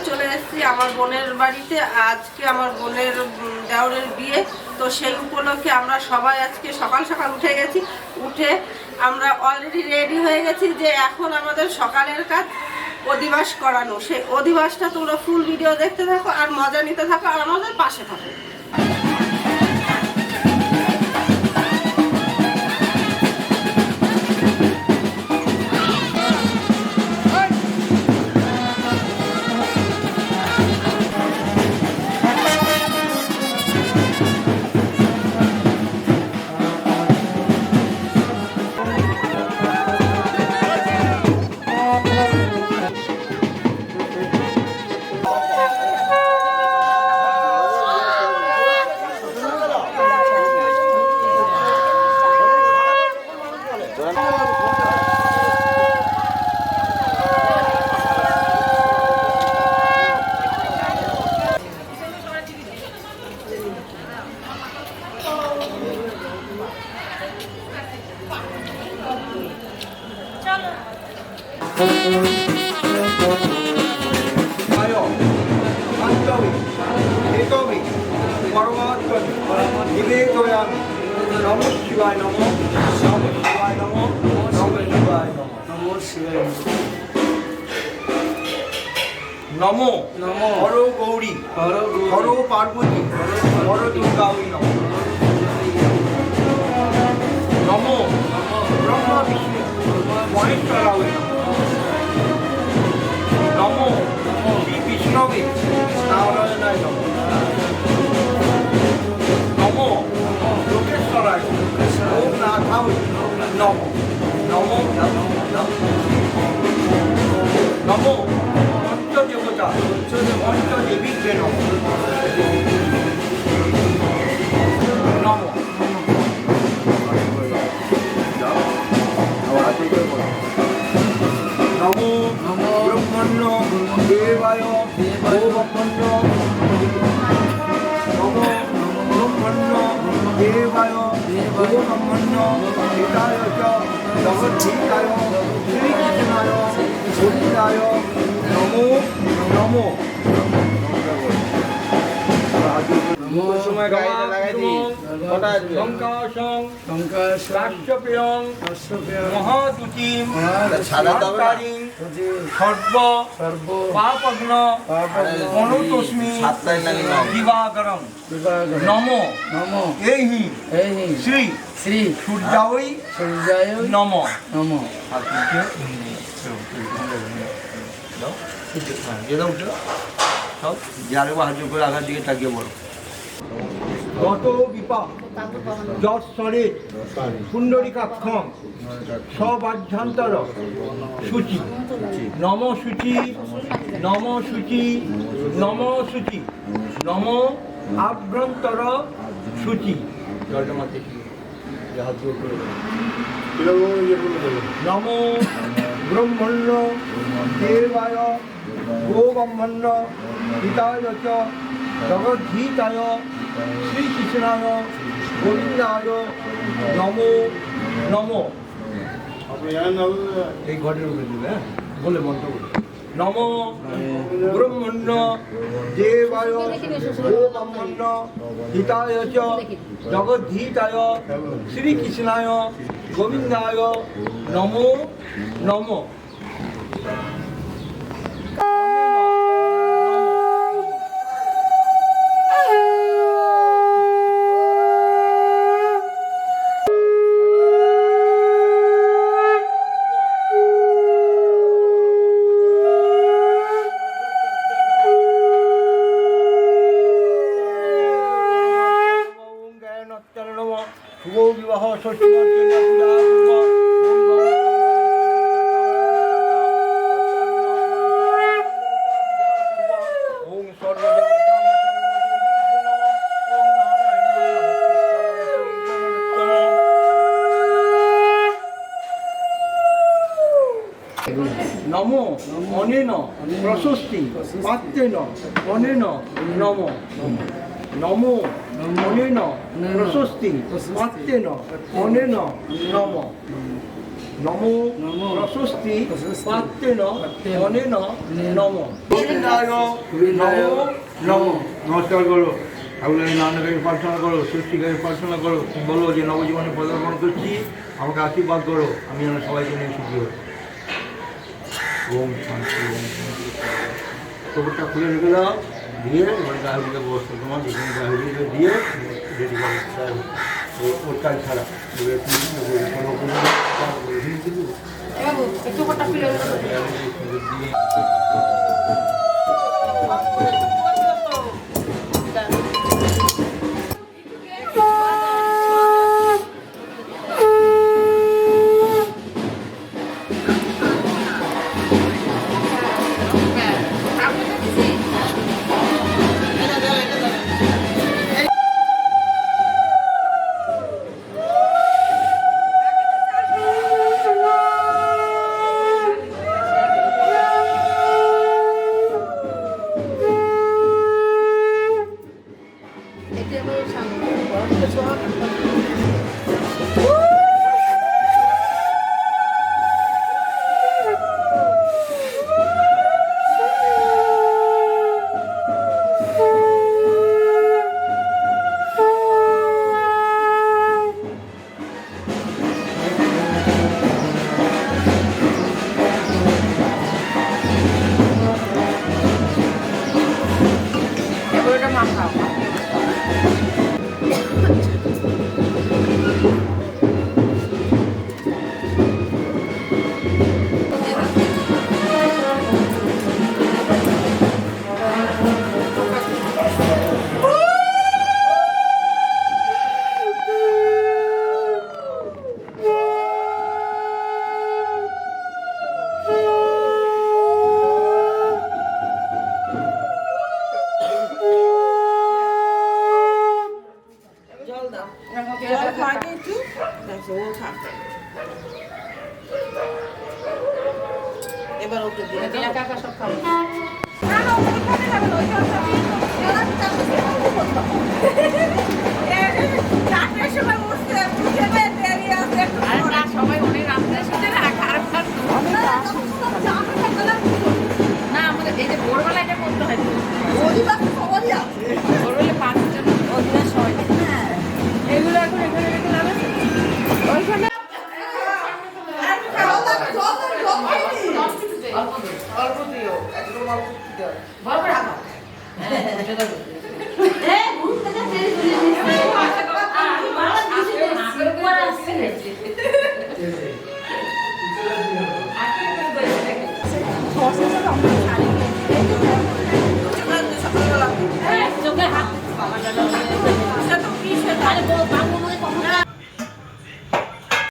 চলে এসেছি আমার বোনের বাড়িতে। আজকে আমার বোনের দেওরের বিয়ে, তো সেই উপলক্ষে আমরা সবাই আজকে সকাল সকাল উঠে গেছি। উঠে আমরা অলরেডি রেডি হয়ে গেছি যে এখন আমাদের সকালের কাজ অধিবাস করানো। সেই অধিবাসটা তোমরা ফুল ভিডিও দেখতে থাকো আর মজা নিতে থাকো আর আমাদের পাশে থাকো। নমো শিবায় নমো, নমো শিবায় নমো, নমো শিবায় নমো, নমো শিবায় নমো, নমো হর গৌরী, হর পার্বতী, হর দুর্গাবী নমো, নমো ব্রহ্মা বিষ্ণু মহেশ্বরাবী নমো, নমো শ্রী বিষ্ণবে নারায়ণায় নমো, নমো লোকেশ্বরায় ওম নাথায় নমো, নমো নমো পঞ্চদেবতা পঞ্চদেবীকে নমো, নমো নমো ব্রহ্মণ্য দেবায় ও ব্রহ্মণ্য, নমো ব্রহ্মণ্য দেবায় ও ব্রহ্মণ্য হিতায় চ জগদ্ধিতায় শ্রীকৃষ্ণায় গোবিন্দায় নমো, নমো নমো, নমো শ্রী শ্রী সূর্যায় নমো, নমো যারে সাহায্য করে আঘাত দিকে তাকিয়ে বলো। গত বিপাক যশ্বরে পুণ্ডরিকাক্ষম সবাহ্যান্তর সূচি, নম সূচি, নম সূচি, নম সূচি, নম আভ্যন্তর সূচি। নম ব্রহ্মণ্য দেবায় গো ব্রহ্মণ্য হিতায় চ জগদ্ধিতায় শ্রীকৃষ্ণায় গোবিন্দায় নমো, নমো এই ঘটের উপরে দিবে বলে মন্ত্র বলে। নমো ব্রহ্মণ্য দেবায় গো ব্রহ্মণ্য হিতায় চ জগদ্ধিতায় শ্রীকৃষ্ণায় গোবিন্দায় নমো, নমো শুভ বিবাহ ষষ্ঠী নমো অনেন প্রশস্তি পাত্রেন অনেন নমো, নমো অনেন প্রশস্তি পাত্রেন অনেন নমো, নমো নমো প্রশস্তি প্রশস্তি পাত্রেণ পাত্রেণ অনেন নমো গোবিন্দায় নমো নমো। নমস্কার করো ঠাকুরের নামকে প্রার্থনা করো সৃষ্টিকে প্রার্থনা করো বলো যে নবজীবনে পদার্পণ করছি আমাকে আশীর্বাদ করো আমি যেন সবাইকে নিয়ে সুখী হই। ওম শান্তি ওম শান্তি। খবরটা খুলে রেখে দাও দিয়ে এবার গাহিকে বসতো তোমার যেখানে গাহিকে দিয়ে রেডি করো ওর কাজ ছাড়া জল দাও জল খাওয়াতে একটু দেখো ও খাবে এবার ওকে দিয়ে দাও কাকা সব খাবে আরে না সবাই অনেক রাত্রে শুতে না খারাপ না আমাদের এই যে ভোরবেলা এটা করতে হয় ভোরবেলা 5 জন অধিকাংশ হয় এগুলো এখন এখানে রেখে যাবে ওইখানে অল্প দিও একদম অল্প দিও বড় রাখো হ্যাঁ